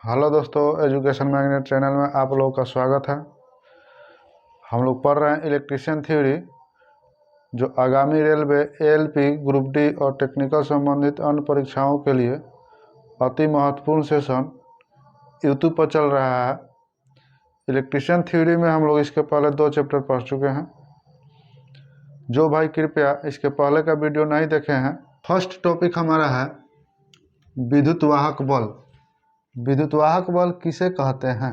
Hello दोस्तों, education magnet channel में आप लोगों का स्वागत है। हम लोग पढ़ रहे हैं इलेक्ट्रीशियन थ्योरी, जो आगामी रेलवे एएलपी ग्रुप डी और टेक्निकल संबंधित अन्य परीक्षाओं के लिए अति महत्वपूर्ण सेशन यूट्यूब पर चल रहा है। इलेक्ट्रीशियन थ्योरी में हम लोग इसके पहले 2 चैप्टर पढ़ चुके हैं। जो भाई कृपया इसके पहले का वीडियो नहीं देखे हैं, फर्स्ट टॉपिक हमारा है विद्युत वाहक बल। विद्युत वाहक बल किसे कहते हैं?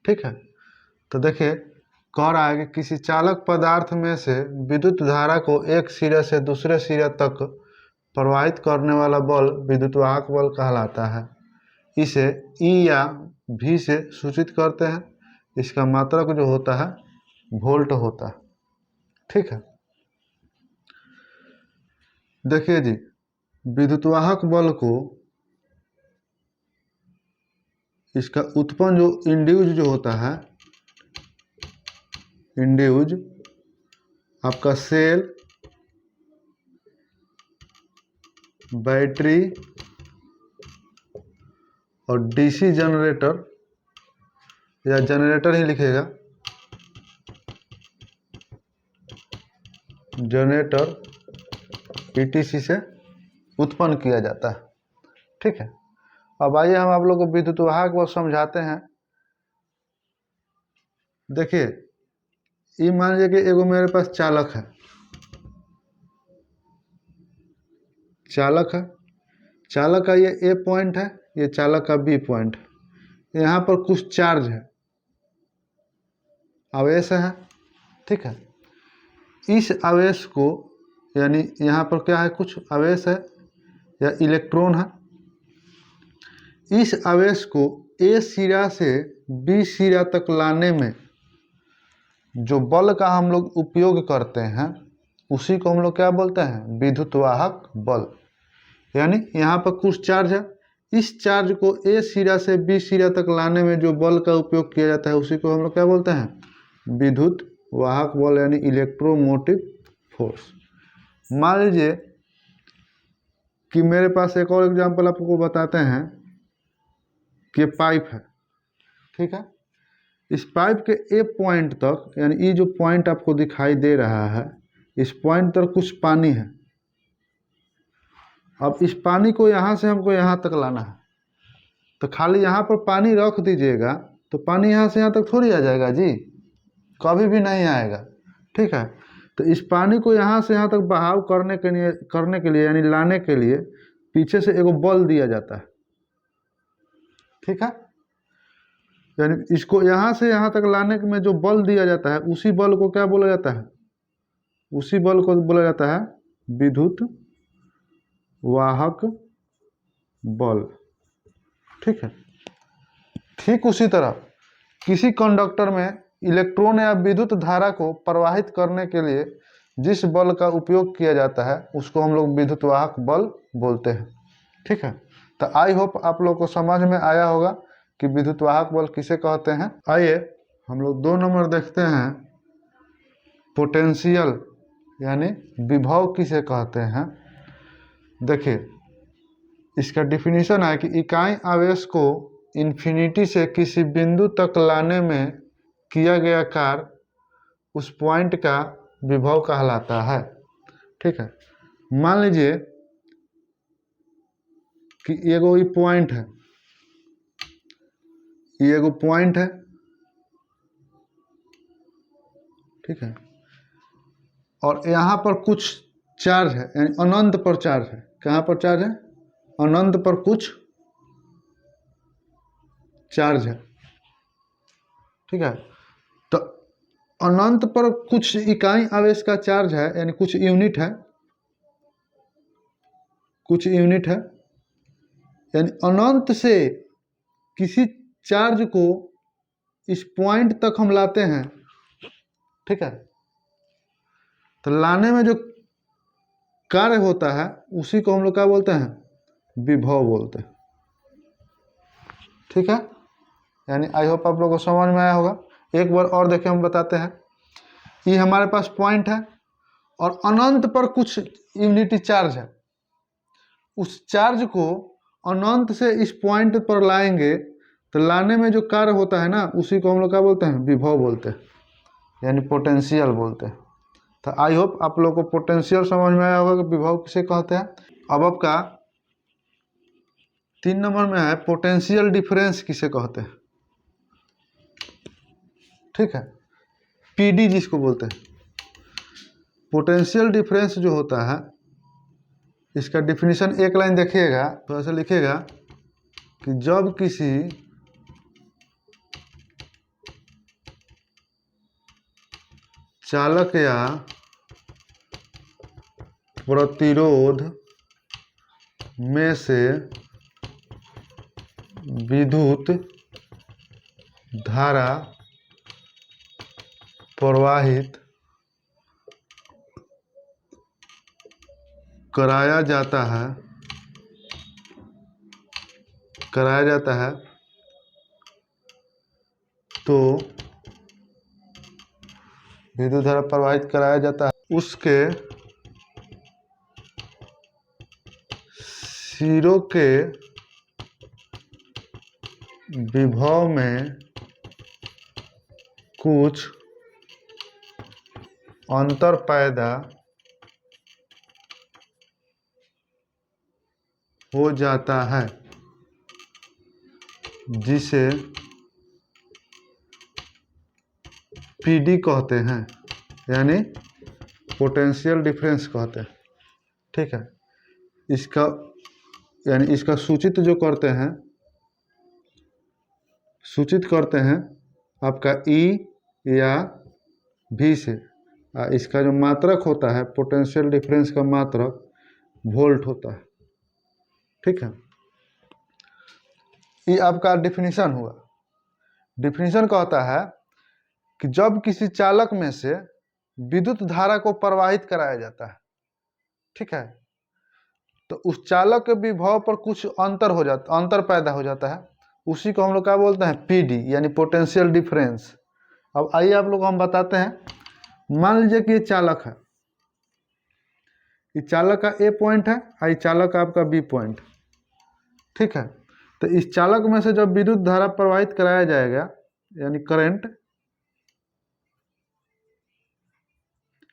ठीक है, तो देखिए, कह रहा है कि किसी चालक पदार्थ में से विद्युत धारा को एक सिरे से दूसरे सिरे तक प्रवाहित करने वाला बल विद्युत वाहक बल कहलाता है। इसे ई या भी से सूचित करते हैं। इसका मात्रक जो होता है वोल्ट होता है। ठीक है, देखिए जी, विद्युत वाहक बल को इसका उत्पन्न जो इंड्यूज जो होता है, इंड्यूज आपका सेल, बैटरी और डीसी जनरेटर, या जनरेटर ही लिखेगा, जनरेटर ईटीसी से उत्पन्न किया जाता है। ठीक है, अब आइए हम आप लोग को विद्युत वाहक बल समझाते हैं। देखिए, ये मान लीजिए कि एगो मेरे पास चालक है, चालक का ये ए पॉइंट है, ये चालक का बी पॉइंट है। यहाँ पर कुछ चार्ज है, आवेश है। ठीक है, इस आवेश को, यानी यहाँ पर क्या है, कुछ आवेश है या इलेक्ट्रॉन है। इस आवेश को ए सिरा से बी सिरा तक लाने में जो बल का हम लोग उपयोग करते हैं, उसी को हम लोग क्या बोलते हैं? विद्युत वाहक बल। यानी यहाँ पर कुछ चार्ज है, इस चार्ज को ए सिरा से बी सिरा तक लाने में जो बल का उपयोग किया जाता है, उसी को हम लोग क्या बोलते हैं? विद्युत वाहक बल, यानी इलेक्ट्रोमोटिव फोर्स। मान लीजिए कि मेरे पास एक और एग्जांपल आपको बताते हैं कि पाइप है। ठीक है, इस पाइप के ए पॉइंट तक, यानी ये जो पॉइंट आपको दिखाई दे रहा है, इस पॉइंट तक कुछ पानी है। अब इस पानी को यहाँ से हमको यहाँ तक लाना है, तो खाली यहाँ पर पानी रख दीजिएगा तो पानी यहाँ से यहाँ तक थोड़ी आ जाएगा जी, कभी भी नहीं आएगा। ठीक है, तो इस पानी को यहाँ से यहाँ तक बहाव करने के लिए यानी लाने के लिए पीछे से एगो बल दिया जाता है। ठीक है, यानी इसको यहाँ से यहाँ तक लाने में जो बल दिया जाता है, उसी बल को क्या बोला जाता है? उसी बल को बोला जाता है विद्युत वाहक बल। ठीक है, ठीक उसी तरह किसी कंडक्टर में इलेक्ट्रॉन या विद्युत धारा को प्रवाहित करने के लिए जिस बल का उपयोग किया जाता है, उसको हम लोग विद्युत वाहक बल बोलते हैं। ठीक है, तो आई होप आप लोग को समझ में आया होगा कि विद्युत वाहक बल किसे कहते हैं। आइए हम लोग 2 नंबर देखते हैं, पोटेंशियल यानी विभव किसे कहते हैं। देखिए, इसका डिफिनीशन है कि इकाई आवेश को इन्फिनिटी से किसी बिंदु तक लाने में किया गया कार्य उस पॉइंट का विभव कहलाता है। ठीक है, मान लीजिए कि एगो ये पॉइंट है, ये एगो पॉइंट है। ठीक है, और यहाँ पर कुछ चार्ज है, यानी अनंत पर चार्ज है। कहाँ पर चार्ज है? अनंत पर कुछ चार्ज है। ठीक है, तो अनंत पर कुछ इकाई आवेश का चार्ज है, यानी कुछ यूनिट है, कुछ यूनिट है। यानी अनंत से किसी चार्ज को इस पॉइंट तक हम लाते हैं। ठीक है, तो लाने में जो कार्य होता है उसी को हम लोग क्या बोलते हैं? विभव बोलते हैं। ठीक है, यानी आई होप आप लोगों को समझ में आया होगा। एक बार और देखिए, हम बताते हैं। ये हमारे पास पॉइंट है और अनंत पर कुछ यूनिटी चार्ज है। उस चार्ज को अनंत से इस पॉइंट पर लाएंगे तो लाने में जो कार्य होता है ना, उसी को हम लोग क्या बोलते हैं, विभव बोलते हैं, यानी पोटेंशियल बोलते हैं। तो आई होप आप लोगों को पोटेंशियल समझ में आया होगा कि विभव किसे कहते हैं। अब आपका 3 नंबर में है पोटेंशियल डिफरेंस किसे कहते हैं। ठीक है, पीडी जिसको बोलते हैं। पोटेंशियल डिफरेंस जो होता है, इसका डिफिनीशन एक लाइन देखिएगा तो ऐसे लिखेगा कि जब किसी चालक या प्रतिरोध में से विद्युत धारा प्रवाहित कराया जाता है तो विद्युत धारा प्रवाहित कराया जाता है, उसके सिरों के विभव में कुछ अंतर पैदा हो जाता है, जिसे पीडी कहते हैं, यानी पोटेंशियल डिफरेंस कहते हैं। ठीक है, इसका यानी इसका सूचित जो करते हैं, सूचित करते हैं आपका ई या भी से। इसका जो मात्रक होता है, पोटेंशियल डिफरेंस का मात्रक वोल्ट होता है। ठीक है, ये आपका डिफिनीशन हुआ। डिफिनीशन कहता है कि जब किसी चालक में से विद्युत धारा को प्रवाहित कराया जाता है, ठीक है, तो उस चालक के विभव पर कुछ अंतर पैदा हो जाता है, उसी को हम लोग क्या बोलते हैं, पीडी, यानी पोटेंशियल डिफरेंस। अब आइए आप लोग हम बताते हैं। मान लीजिए कि ये चालक है, ये चालक का ए पॉइंट है और ये चालक का आपका बी पॉइंट। ठीक है, तो इस चालक में से जब विद्युत धारा प्रवाहित कराया जाएगा, यानी करंट,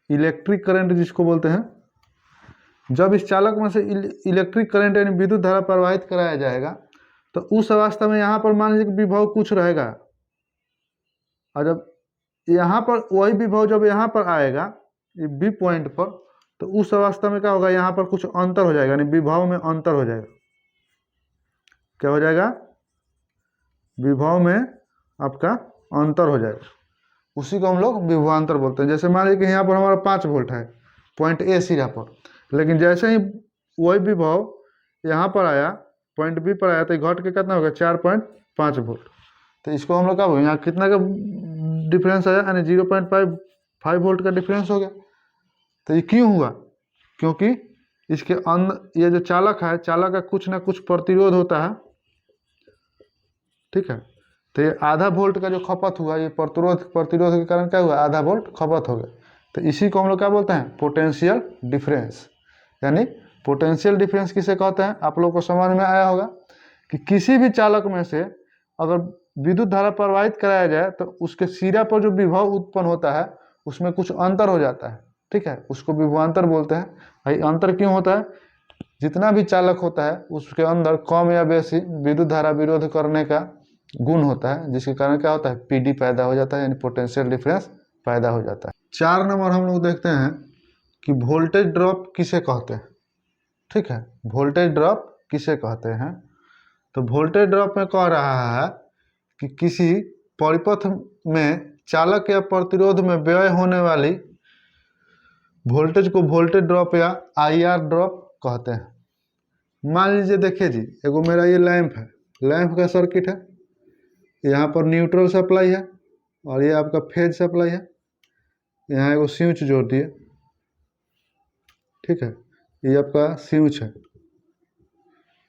इलेक्ट्रिक करंट जिसको बोलते हैं, जब इस चालक में से इलेक्ट्रिक करंट यानी विद्युत धारा प्रवाहित कराया जाएगा, तो उस अवस्था में यहाँ पर मान लीजिए कि विभव कुछ रहेगा, और जब यहाँ पर वही विभव जब यहाँ पर आएगा ये बी पॉइंट पर, तो उस अवस्था में क्या होगा, यहाँ पर कुछ अंतर हो जाएगा, यानी विभव में अंतर हो जाएगा। क्या हो जाएगा, विभव में आपका अंतर हो जाएगा, उसी को हम लोग विभवांतर बोलते हैं। जैसे मान लीजिए कि यहाँ पर हमारा 5 वोल्ट है पॉइंट ए सिरा पर, लेकिन जैसे ही वही विभव यहाँ पर आया, पॉइंट बी पर आया, तो घट के कितना हो गया, 4.5 वोल्ट। तो इसको हम लोग क्या बोलेंगे, यहाँ कितना का डिफरेंस आया, यानी 0.5 वोल्ट का डिफरेंस हो गया। तो ये क्यों हुआ, क्योंकि इसके अंदर ये जो चालक है, चालक का कुछ ना कुछ प्रतिरोध होता है। ठीक है, तो ये आधा वोल्ट का जो खपत हुआ, ये प्रतिरोध के कारण क्या हुआ, आधा वोल्ट खपत हो गया। तो इसी को हम लोग क्या बोलते हैं, पोटेंशियल डिफरेंस। यानी पोटेंशियल डिफरेंस किसे कहते हैं, आप लोग को समझ में आया होगा कि किसी भी चालक में से अगर विद्युत धारा प्रवाहित कराया जाए, तो उसके सिरा पर जो विभव उत्पन्न होता है, उसमें कुछ अंतर हो जाता है। ठीक है, उसको विभवांतर बोलते हैं। भाई अंतर क्यों होता है, जितना भी चालक होता है उसके अंदर कम या बेसी विद्युत धारा विरोध करने का गुण होता है, जिसके कारण क्या होता है, पीडी पैदा हो जाता है, यानी पोटेंशियल डिफरेंस पैदा हो जाता है। 4 नंबर हम लोग देखते हैं कि वोल्टेज ड्रॉप किसे कहते हैं। ठीक है, वोल्टेज ड्रॉप किसे कहते हैं, तो वोल्टेज ड्रॉप में कह रहा है कि किसी परिपथ में चालक या प्रतिरोध में व्यय होने वाली वोल्टेज को वोल्टेज ड्रॉप या आईआर ड्रॉप कहते हैं। मान लीजिए, देखिए जी, एगो मेरा ये लैंप है, लैंप का सर्किट है, यहाँ पर न्यूट्रल सप्लाई है और ये आपका फेज सप्लाई है, यहाँ एगो स्विच जोड़ दिए। ठीक है, ये आपका स्विच है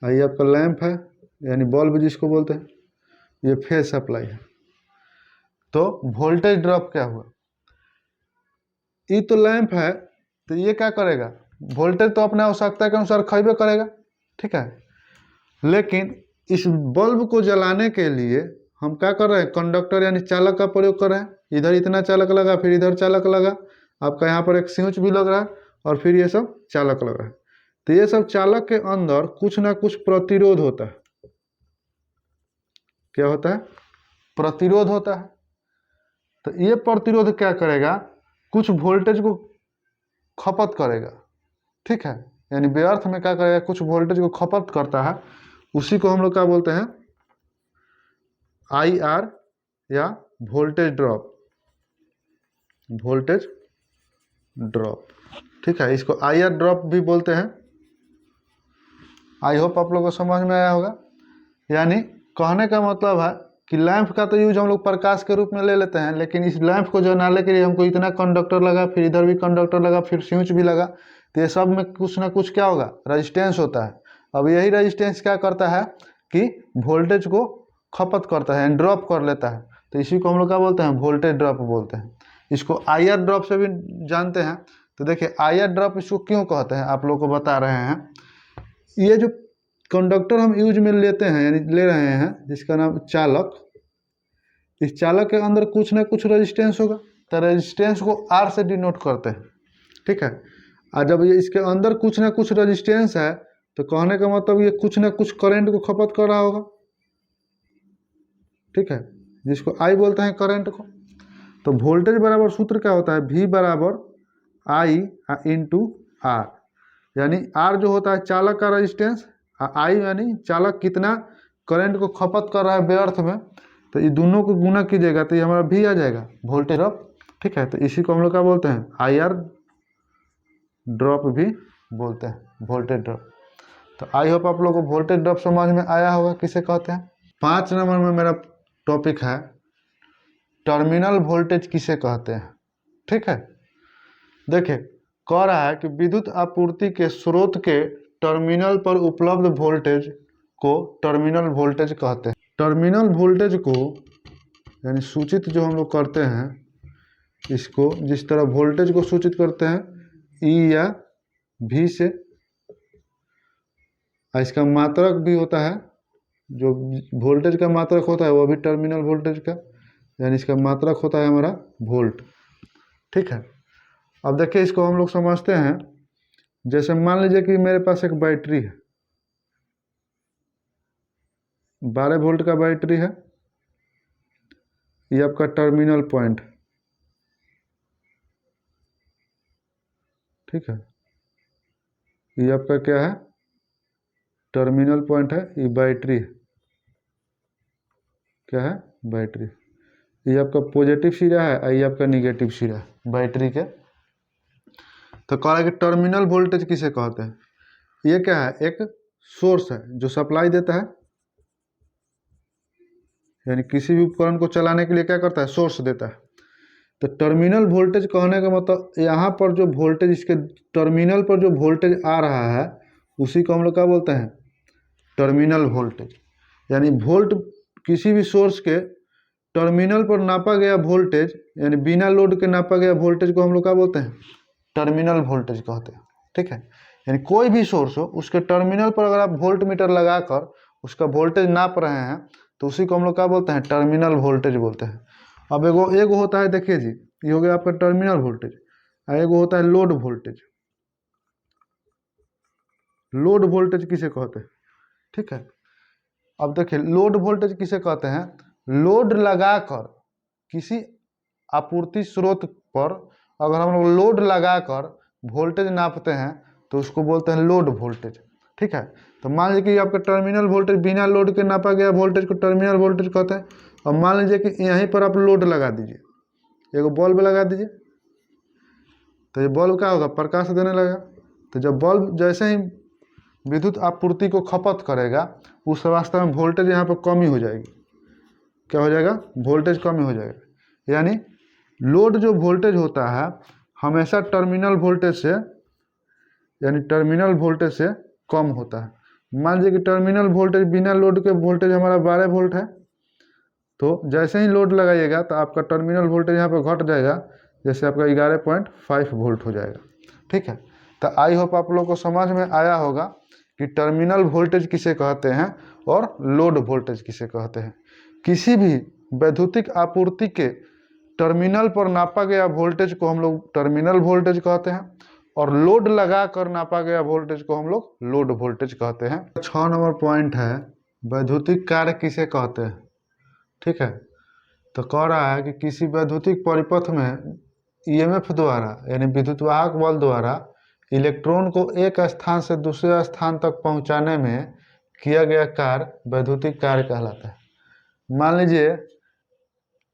और ये आपका लैंप है, यानी बल्ब जिसको बोलते हैं, ये फेज सप्लाई है। तो वोल्टेज ड्रॉप क्या हुआ, ये तो लैंप है, तो ये क्या करेगा, वोल्टेज तो अपने आवश्यकता के अनुसार खरीबे करेगा। ठीक है, लेकिन इस बल्ब को जलाने के लिए हम क्या कर रहे हैं, कंडक्टर यानी चालक का प्रयोग कर रहे हैं। इधर इतना चालक लगा, फिर इधर चालक लगा, आपका यहाँ पर एक स्विच भी लग रहा है, और फिर ये सब चालक लग रहा है। तो ये सब चालक के अंदर कुछ ना कुछ प्रतिरोध होता है। क्या होता है? प्रतिरोध होता है। तो ये प्रतिरोध क्या करेगा, कुछ वोल्टेज को खपत करेगा, ठीक है। यानी व्यर्थ में क्या करेगा, कुछ वोल्टेज को खपत करता है। उसी को हम लोग क्या बोलते हैं, IR या वोल्टेज ड्रॉप, वोल्टेज ड्रॉप, ठीक है। इसको IR ड्रॉप भी बोलते हैं। आई होप आप लोगों को समझ में आया होगा। यानी कहने का मतलब है कि लैंप का तो यूज हम लोग प्रकाश के रूप में ले लेते हैं, लेकिन इस लैंप को जलाने के लिए हमको इतना कंडक्टर लगा, फिर इधर भी कंडक्टर लगा, फिर स्विच भी लगा, तो ये सब में कुछ ना कुछ क्या होगा, रेजिस्टेंस होता है। अब यही रेजिस्टेंस क्या करता है कि वोल्टेज को खपत करता है, ड्रॉप कर लेता है। तो इसी को हम लोग क्या बोलते हैं, वोल्टेज ड्रॉप बोलते हैं। इसको IR ड्रॉप से भी जानते हैं। तो देखिए IR ड्रॉप इसको क्यों कहते हैं, आप लोग को बता रहे हैं। ये जो कंडक्टर हम यूज में लेते हैं, यानी ले रहे हैं, जिसका नाम चालक, इस चालक के अंदर कुछ ना कुछ रेजिस्टेंस होगा। तो रेजिस्टेंस को R से डिनोट करते हैं, ठीक है। और जब ये इसके अंदर कुछ ना कुछ रेजिस्टेंस है, तो कहने का मतलब ये कुछ ना कुछ करंट को खपत कर रहा होगा, ठीक है, जिसको I बोलते हैं करंट को। तो वोल्टेज बराबर सूत्र क्या होता है, V बराबर I इंटू R। यानी R जो होता है चालक का रेजिस्टेंस, I यानी चालक कितना करंट को खपत कर रहा है व्यर्थ में। तो ये दोनों को गुना कीजिएगा तो ये हमारा V आ जाएगा, वोल्टेज ड्रॉप, ठीक है। तो इसी को हम लोग क्या बोलते हैं, IR ड्रॉप भी बोलते हैं, वोल्टेज ड्रॉप। तो आई होप आप लोगों को वोल्टेज ड्रॉप समझ में आया होगा किसे कहते हैं। 5 नंबर में मेरा टॉपिक है टर्मिनल वोल्टेज किसे कहते हैं, ठीक है। देखिए कह रहा है कि विद्युत आपूर्ति के स्रोत के टर्मिनल पर उपलब्ध वोल्टेज को टर्मिनल वोल्टेज कहते हैं। टर्मिनल वोल्टेज को यानी सूचित जो हम लोग करते हैं, इसको जिस तरह वोल्टेज को सूचित करते हैं E या V से, इसका मात्रक भी होता है, जो वोल्टेज का मात्रक होता है वो भी टर्मिनल वोल्टेज का, यानी इसका मात्रक होता है हमारा वोल्ट, ठीक है। अब देखिए इसको हम लोग समझते हैं। जैसे मान लीजिए कि मेरे पास एक बैटरी है, 12 वोल्ट का बैटरी है, ये आपका टर्मिनल पॉइंट, ठीक है। ये आपका क्या है, टर्मिनल पॉइंट है, ये बैटरी है, क्या है, बैटरी। ये आपका पॉजिटिव सिरा है, ये आपका निगेटिव सिरा है बैटरी के। तो कह रहा है कि टर्मिनल वोल्टेज किसे कहते हैं। ये क्या है, एक सोर्स है जो सप्लाई देता है, यानी किसी भी उपकरण को चलाने के लिए क्या करता है, सोर्स देता है। तो टर्मिनल वोल्टेज कहने का मतलब यहाँ पर जो वोल्टेज, इसके टर्मिनल पर जो वोल्टेज आ रहा है उसी को हम लोग क्या बोलते हैं, टर्मिनल वोल्टेज। यानी वोल्ट किसी भी सोर्स के टर्मिनल पर नापा गया वोल्टेज, यानी बिना लोड के नापा गया वोल्टेज को हम लोग क्या बोलते हैं, टर्मिनल वोल्टेज कहते हैं, ठीक है। यानी कोई भी सोर्स हो, उसके टर्मिनल पर अगर आप वोल्ट मीटर लगाकर उसका वोल्टेज नाप रहे हैं तो उसी को हम लोग क्या बोलते हैं, टर्मिनल वोल्टेज बोलते हैं। अब एगो होता है, देखिए जी, ये हो गया आपका टर्मिनल वोल्टेज, और एगो होता है लोड वोल्टेज। लोड वोल्टेज किसे कहते हैं, ठीक है। अब देखिए लोड वोल्टेज किसे कहते हैं, लोड लगाकर किसी आपूर्ति स्रोत पर अगर हम लोग लोड लगाकर वोल्टेज नापते हैं तो उसको बोलते हैं लोड वोल्टेज, ठीक है। तो मान लीजिए कि आपका टर्मिनल वोल्टेज बिना लोड के नापा गया वोल्टेज को टर्मिनल वोल्टेज कहते हैं। और मान लीजिए कि यहीं पर आप लोड लगा दीजिए, एगो बल्ब लगा दीजिए, तो ये बल्ब क्या होगा, प्रकाश देने लगेगा। तो जब बल्ब जैसे ही विद्युत आपूर्ति को खपत करेगा, उस वास्तव में वोल्टेज यहाँ पर कमी हो जाएगी। क्या हो जाएगा, वोल्टेज कमी हो जाएगा। यानी लोड जो वोल्टेज होता है हमेशा टर्मिनल वोल्टेज से, यानी टर्मिनल वोल्टेज से कम होता है। मान लीजिए कि टर्मिनल वोल्टेज बिना लोड के वोल्टेज हमारा 12 वोल्ट है, तो जैसे ही लोड लगाइएगा तो आपका टर्मिनल वोल्टेज यहाँ पर घट जाएगा, जैसे आपका 11.5 वोल्ट हो जाएगा, ठीक है। तो आई होप आप लोग को समझ में आया होगा कि टर्मिनल वोल्टेज किसे कहते हैं और लोड वोल्टेज किसे कहते हैं। किसी भी वैद्युतिक आपूर्ति के टर्मिनल पर नापा गया वोल्टेज को हम लोग टर्मिनल वोल्टेज कहते हैं और लोड लगा कर नापा गया वोल्टेज को हम लोग लोड वोल्टेज कहते हैं। 6 नंबर पॉइंट है वैद्युतिक कार्य किसे कहते हैं। ठीक है, तो कह रहा है कि किसी वैद्युतिक परिपथ में ईएमएफ द्वारा यानी विद्युत वाहक बल द्वारा इलेक्ट्रॉन को एक स्थान से दूसरे स्थान तक पहुंचाने में किया गया कार्य वैद्युतिक कार्य कहलाता है। मान लीजिए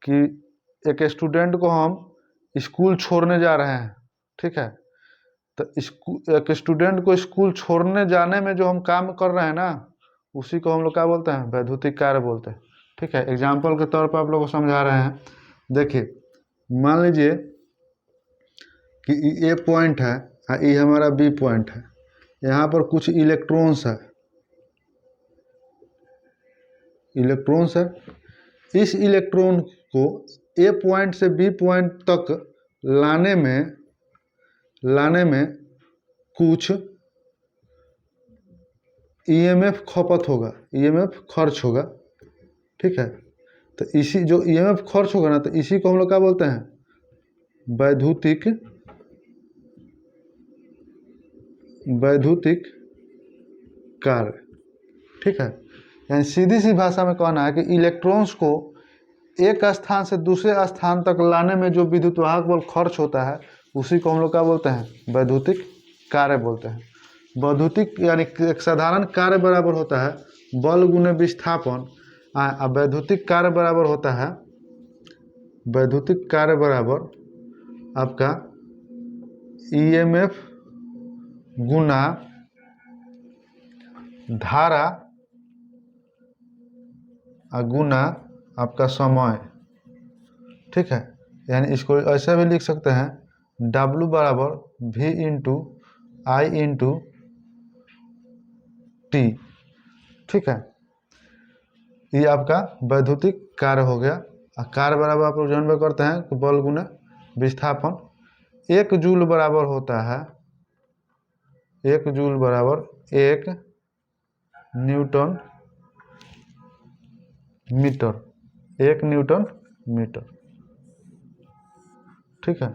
कि एक स्टूडेंट को हम स्कूल छोड़ने जा रहे हैं, ठीक है, तो एक स्टूडेंट को स्कूल छोड़ने जाने में जो हम काम कर रहे हैं ना, उसी को हम लोग क्या बोलते हैं, वैद्युतिक कार्य बोलते हैं। ठीक है, एग्जाम्पल के तौर पर आप लोगों को समझा रहे हैं। देखिए, मान लीजिए कि ए पॉइंट है और ये हमारा बी पॉइंट है, यहाँ पर कुछ इलेक्ट्रॉन्स है, इस इलेक्ट्रॉन को ए पॉइंट से बी पॉइंट तक लाने में कुछ ईएमएफ खपत होगा, ईएमएफ खर्च होगा। ठीक है, तो इसी जो ईएमएफ खर्च होगा ना, तो इसी को हम लोग क्या बोलते हैं, वैद्युतिक कार्य। ठीक है, यानी सीधी सी भाषा में कहना है कि इलेक्ट्रॉन्स को एक स्थान से दूसरे स्थान तक लाने में जो विद्युत वाहक बल खर्च होता है, उसी को हम लोग क्या बोलते हैं, वैद्युतिक कार्य बोलते हैं। वैद्युतिक यानी एक साधारण कार्य बराबर होता है बल गुने विस्थापन, वैद्युतिक कार्य बराबर होता है, वैद्युतिक कार्य बराबर आपका ईएमएफ गुना धारा गुना आपका समय। ठीक है, यानी इसको ऐसा भी लिख सकते हैं, W बराबर V इंटू आई इंटू टी। ठीक है, ये आपका वैद्युतिक कार्य हो गया। कार्य बराबर आप लोग जानबे करते हैं कि बल गुना विस्थापन। 1 जूल बराबर होता है, 1 जूल बराबर 1 न्यूटन मीटर, 1 न्यूटन मीटर। ठीक है,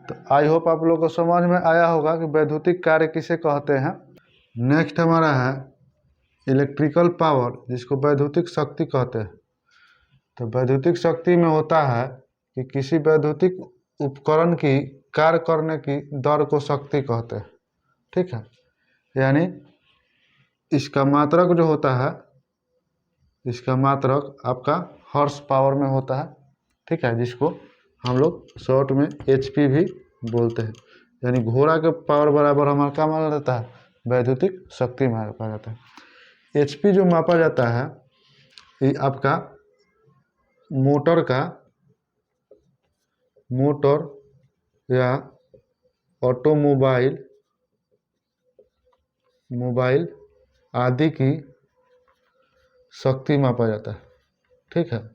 तो आई होप आप लोगों को समझ में आया होगा कि वैद्युतिक कार्य किसे कहते हैं। नेक्स्ट हमारा है इलेक्ट्रिकल पावर, जिसको वैद्युतिक शक्ति कहते हैं। तो वैद्युतिक शक्ति में होता है कि किसी वैद्युतिक उपकरण की कार्य करने की दर को शक्ति कहते हैं। ठीक है, यानी इसका मात्रक जो होता है, इसका मात्रक आपका हॉर्स पावर में होता है। ठीक है, जिसको हम लोग शॉर्ट में HP भी बोलते हैं। यानी घोड़ा के पावर बराबर हमारा क्या माना जाता है, वैद्युतिक शक्ति मापा जाता है। HP जो मापा जाता है, ये आपका मोटर या मोबाइल आदि की शक्ति मापा जाता है। ठीक है,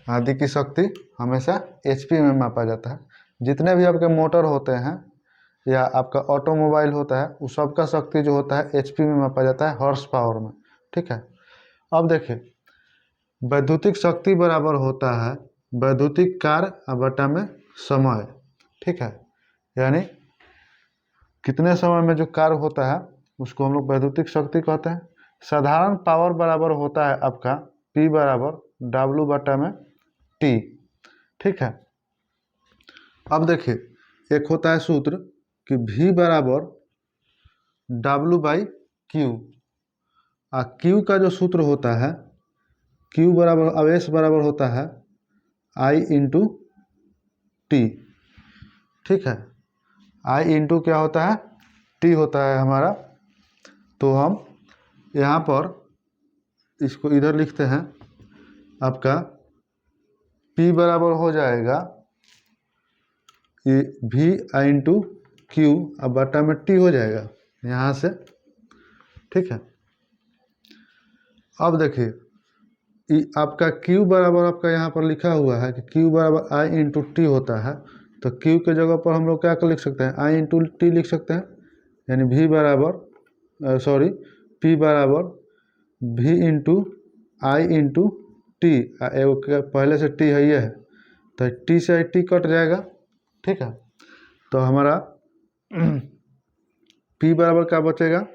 आदि की शक्ति हमेशा HP में मापा जाता है। जितने भी आपके मोटर होते हैं या आपका ऑटोमोबाइल होता है, उस सब का शक्ति जो होता है HP में मापा जाता है, हॉर्स पावर में। ठीक है, अब देखिए, वैद्युतिक शक्ति बराबर होता है वैद्युतिक कार्य बटा में समय। ठीक है, यानी कितने समय में जो कार्य होता है उसको हम लोग वैद्युतिक शक्ति कहते हैं। साधारण पावर बराबर होता है आपका P बराबर W बटा में T। ठीक है, अब देखिए, एक होता है सूत्र कि V बराबर W बाई Q, Q का जो सूत्र होता है, Q बराबर आवेश बराबर होता है I इंटू T। ठीक है, I इंटू क्या होता है, T होता है हमारा। तो हम यहाँ पर इसको इधर लिखते हैं, आपका P बराबर हो जाएगा ये V इंटू Q, अब बटा में T हो जाएगा यहाँ से। ठीक है, अब देखिए, आपका Q बराबर आपका यहाँ पर लिखा हुआ है कि Q बराबर I इंटू T होता है। तो Q के जगह पर हम लोग क्या लिख सकते हैं, I इंटू T लिख सकते हैं। यानी V बराबर सॉरी P बराबर V इंटू आई इंटू टी। पहले से टी है ये है, तो टी से टी कट जाएगा, ठीक है। तो हमारा P बराबर क्या बचेगा,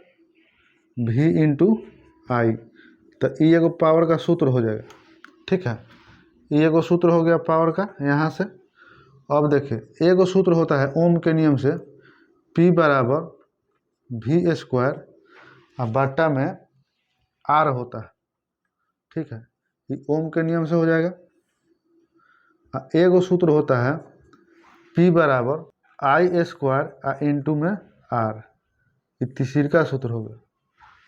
V इंटू आई। तो ये एगो पावर का सूत्र हो जाएगा, ठीक है। ये एगो सूत्र हो गया पावर का यहाँ से। अब देखिए एगो सूत्र होता है ओम के नियम से, P बराबर V स्क्वायर और बट्टा में R होता है, ठीक है। ये ओम के नियम से हो जाएगा। एगो सूत्र होता है P बराबर आई स्क्वायर इंटू में R। ये तीसरा सूत्र हो गया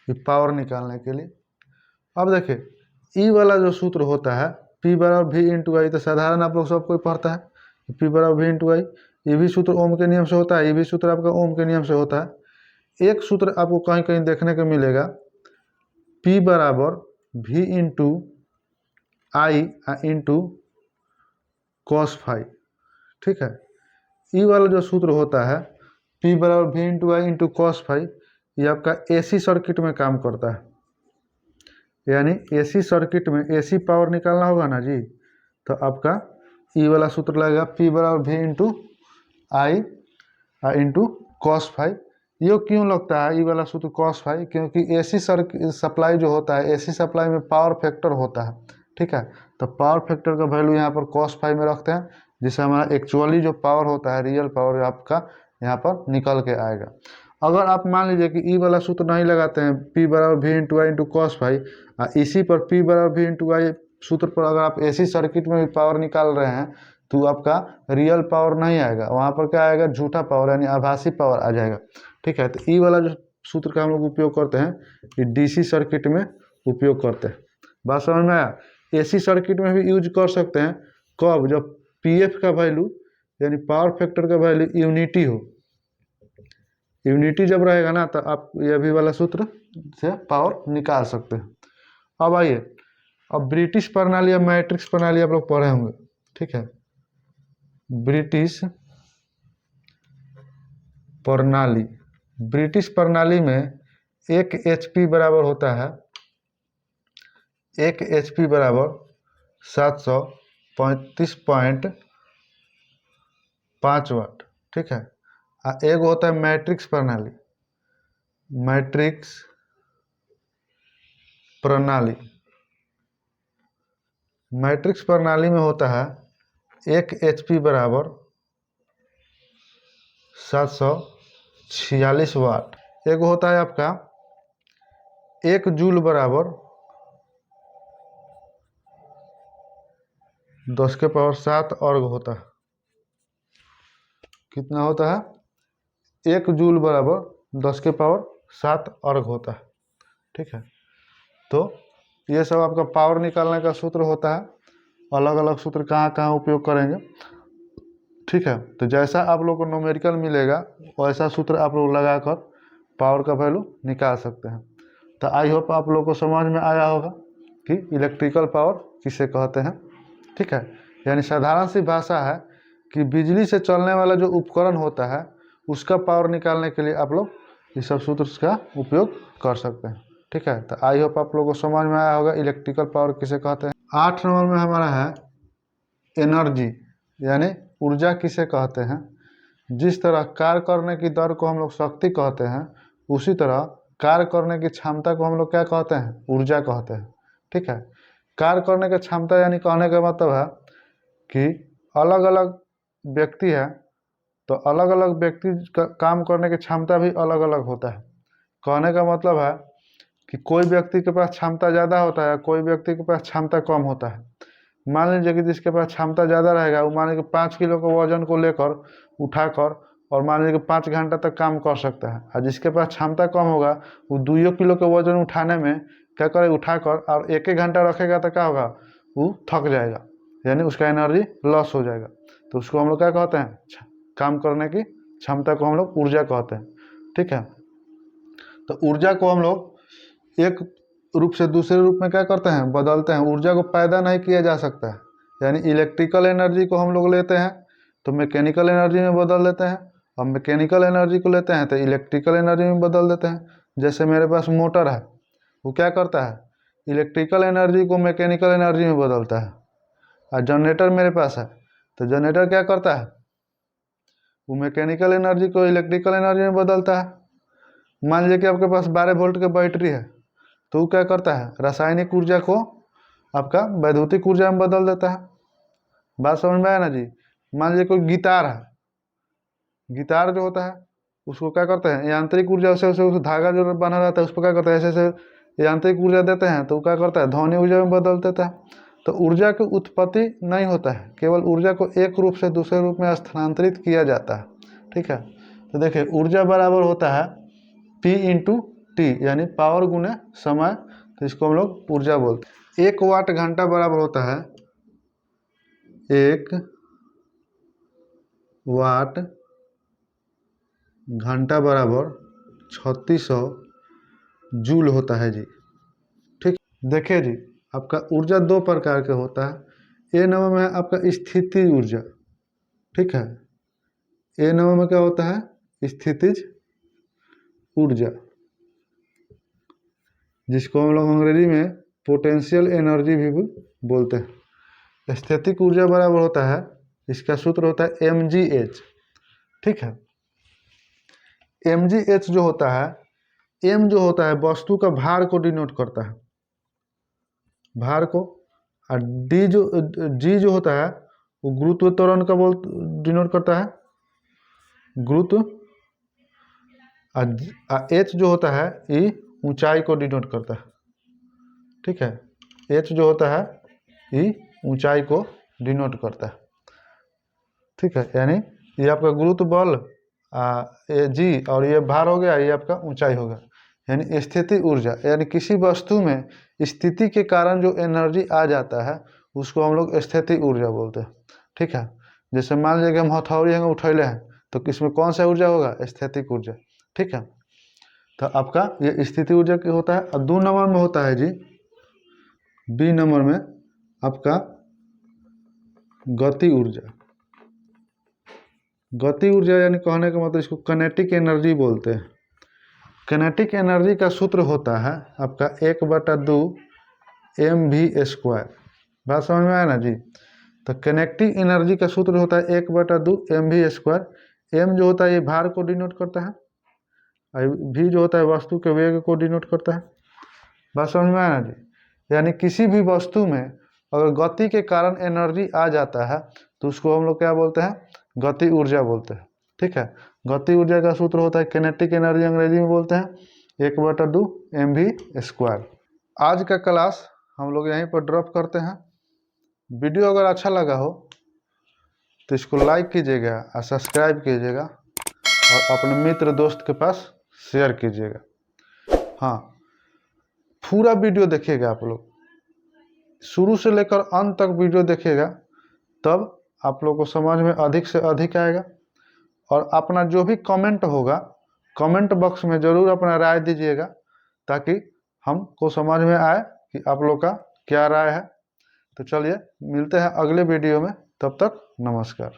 ये पावर निकालने के लिए। अब देखिए ई वाला जो सूत्र होता है P बराबर V इंटू आई, तो साधारण आप लोग सब कोई पढ़ता है P बराबर V इंटू आई। ये भी सूत्र ओम के नियम से होता है, ये भी सूत्र आपका ओम के नियम से होता है। एक सूत्र आपको कहीं कहीं देखने को मिलेगा P बराबर V इंटू आई इंटू कॉस फाई, ठीक है। ई वाला जो सूत्र होता है P बराबर V इंटू आई इंटू कॉस फाई, ये आपका AC सर्किट में काम करता है। यानी AC सर्किट में AC पावर निकालना होगा ना जी, तो आपका ई वाला सूत्र लगेगा P बराबर V इंटू आई इंटू कॉस फाई। ये क्यों लगता है ई वाला सूत्र कॉस फाई, क्योंकि AC सप्लाई जो होता है AC सप्लाई में पावर फैक्टर होता है, ठीक है। तो पावर फैक्टर का वैल्यू यहाँ पर कॉस फाई में रखते हैं, जिससे हमारा एक्चुअली जो पावर होता है रियल पावर आपका यहाँ पर निकल के आएगा। अगर आप मान लीजिए कि ई वाला सूत्र नहीं लगाते हैं P बराबर V इंटू आई इंटू कॉस फाई, इसी पर P बराबर V इंटू आई सूत्र पर अगर आप AC सर्किट में भी पावर निकाल रहे हैं तो आपका रियल पावर नहीं आएगा, वहाँ पर क्या आएगा, झूठा पावर यानी आभासी पावर आ जाएगा, ठीक है। तो ई वाला जो सूत्र का हम लोग उपयोग करते हैं ये DC सर्किट में उपयोग करते हैं। बात समझ में आया। AC सर्किट में भी यूज कर सकते हैं कब, जब PF का वैल्यू यानी पावर फैक्टर का वैल्यू यूनिटी हो। यूनिटी जब रहेगा ना तो आप ये भी वाला सूत्र से पावर निकाल सकते हैं। अब आइए, अब ब्रिटिश प्रणाली या मैट्रिक्स प्रणाली आप लोग पढ़े होंगे, ठीक है। ब्रिटिश प्रणाली, ब्रिटिश प्रणाली में 1 HP बराबर होता है, 1 HP बराबर 735.5 वाट, ठीक है। एक होता है मैट्रिक्स प्रणाली, मैट्रिक्स प्रणाली, मैट्रिक्स प्रणाली में होता है 1 HP बराबर 746 वाट। एक होता है आपका 1 जूल बराबर 10 के पावर 7 अर्ग होता है। कितना होता है, 1 जूल बराबर 10 के पावर 7 अर्ग होता है, ठीक है। तो ये सब आपका पावर निकालने का सूत्र होता है। अलग अलग सूत्र कहाँ कहाँ उपयोग करेंगे, ठीक है। तो जैसा आप लोग को न्यूमेरिकल मिलेगा वैसा सूत्र आप लोग लगाकर पावर का वैल्यू निकाल सकते हैं। तो आई होप आप लोग को समझ में आया होगा कि इलेक्ट्रिकल पावर किसे कहते हैं, ठीक है। यानी साधारण सी भाषा है कि बिजली से चलने वाला जो उपकरण होता है उसका पावर निकालने के लिए आप लोग इस सब सूत्र का उपयोग कर सकते हैं, ठीक है। तो आई होप आप लोगों को समझ में आया होगा इलेक्ट्रिकल पावर किसे कहते हैं। 8 नंबर में हमारा है एनर्जी, यानी ऊर्जा किसे कहते हैं। जिस तरह कार्य करने की दर को हम लोग शक्ति कहते हैं, उसी तरह कार्य करने की क्षमता को हम लोग क्या कहते हैं, ऊर्जा कहते हैं, ठीक है। कार्य करने की क्षमता यानी कहने का मतलब है कि अलग अलग व्यक्ति है तो अलग अलग व्यक्ति का काम करने की क्षमता भी अलग अलग होता है। कहने का मतलब है कि कोई व्यक्ति के पास क्षमता ज़्यादा होता है, कोई व्यक्ति के पास क्षमता कम होता है। मान लीजिए कि जिसके पास क्षमता ज़्यादा रहेगा वो मान लीजिए 5 किलो के वजन को लेकर उठाकर और मान लीजिए कि 5 घंटा तक काम कर सकता है, और जिसके पास क्षमता कम होगा वो 2 किलो के वजन उठाने में क्या करे, उठाकर और 1 घंटा रखेगा तो क्या होगा, वो थक जाएगा, यानी उसका एनर्जी लॉस हो जाएगा। तो उसको हम लोग क्या कहते हैं, काम करने की क्षमता को हम लोग ऊर्जा कहते हैं, ठीक है। तो ऊर्जा को हम लोग एक रूप से दूसरे रूप में क्या करते हैं, बदलते हैं। ऊर्जा को पैदा नहीं किया जा सकता है, यानी इलेक्ट्रिकल एनर्जी को हम लोग लेते हैं तो मैकेनिकल एनर्जी में बदल देते हैं, अब मैकेनिकल एनर्जी को लेते हैं तो इलेक्ट्रिकल एनर्जी में बदल देते हैं। जैसे मेरे पास मोटर है, वो क्या करता है, इलेक्ट्रिकल एनर्जी को मैकेनिकल एनर्जी में बदलता है। और जनरेटर मेरे पास है, तो जनरेटर क्या करता है, वो मैकेनिकल एनर्जी को इलेक्ट्रिकल एनर्जी में बदलता है। मान लीजिए कि आपके पास 12 वोल्ट की बैटरी है, तो वो क्या करता है, रासायनिक ऊर्जा को आपका वैद्युतिक ऊर्जा में बदल देता है। बात समझ में आया ना जी। मान लीजिए कोई गिटार है, गिटार जो होता है उसको क्या करते हैं, यांत्रिक ऊर्जा से उस धागा जो बना रहता है उस पर क्या करता है, ऐसे ऐसे यांत्रिक ऊर्जा देते हैं, तो वो क्या करता है, ध्वनि ऊर्जा में बदल देता है। तो ऊर्जा की उत्पत्ति नहीं होता है, केवल ऊर्जा को एक रूप से दूसरे रूप में स्थानांतरित किया जाता है। ठीक है, तो देखिए ऊर्जा बराबर होता है P इंटू टी, यानी पावर गुने समय, तो इसको हम लोग ऊर्जा बोलते हैं। 1 वाट घंटा बराबर होता है 1 वाट घंटा बराबर 3600 जूल होता है जी। ठीक, देखिए जी आपका ऊर्जा 2 प्रकार के होता है। ए नंबर में आपका स्थितिज ऊर्जा, ठीक है, ए नंबर में क्या होता है, स्थितिज ऊर्जा, जिसको हम लोग अंग्रेजी में पोटेंशियल एनर्जी भी बोलते हैं। स्थितिक ऊर्जा बराबर होता है, इसका सूत्र होता है mgh। ठीक है, mgh जो होता है, m जो होता है वस्तु का भार को डिनोट करता है, भार को, और g जो होता है वो गुरुत्व त्वरण का डिनोट करता है, गुरुत्व, और h जो होता है ये ऊंचाई को डिनोट करता है। ठीक है, h जो होता है ये ऊंचाई को डिनोट करता है। ठीक है, यानी ये आपका गुरुत्व बल ये जी, और ये भार हो गया, ये आपका ऊंचाई होगा। यानी स्थिति ऊर्जा, यानी किसी वस्तु में स्थिति के कारण जो एनर्जी आ जाता है उसको हम लोग स्थिति ऊर्जा बोलते हैं। ठीक है, जैसे मान लीजिए कि हम हथौड़ी हैं उठैले हैं, तो किसमें कौन सा ऊर्जा होगा, स्थितिक ऊर्जा। ठीक है, तो आपका ये स्थिति ऊर्जा की होता है। और 2 नंबर में होता है जी, बी नंबर में आपका गति ऊर्जा। गति ऊर्जा यानी कहने का मतलब इसको कनेटिक एनर्जी बोलते हैं। कनेटिक एनर्जी का सूत्र होता है आपका 1/2 mv²। बात समझ में आया ना जी। तो कनेक्टिव एनर्जी का सूत्र होता है 1/2 mv²। m जो होता है ये भार को डिनोट करता है, और v जो होता है वस्तु के वेग को डिनोट करता है। बात समझ में आया ना जी। यानी किसी भी वस्तु में अगर गति के कारण एनर्जी आ जाता है तो उसको हम लोग क्या बोलते हैं, गति ऊर्जा बोलते हैं। ठीक है, गति ऊर्जा का सूत्र होता है किनेटिक एनर्जी, अंग्रेजी में बोलते हैं 1/2 mv²। आज का क्लास हम लोग यहीं पर ड्रॉप करते हैं। वीडियो अगर अच्छा लगा हो तो इसको लाइक कीजिएगा और सब्सक्राइब कीजिएगा, और अपने मित्र दोस्त के पास शेयर कीजिएगा। हाँ, पूरा वीडियो देखिएगा, आप लोग शुरू से लेकर अंत तक वीडियो देखिएगा, तब आप लोग को समझ में अधिक से अधिक आएगा। और अपना जो भी कमेंट होगा, कमेंट बॉक्स में ज़रूर अपना राय दीजिएगा, ताकि हमको समझ में आए कि आप लोग का क्या राय है। तो चलिए मिलते हैं अगले वीडियो में, तब तक नमस्कार।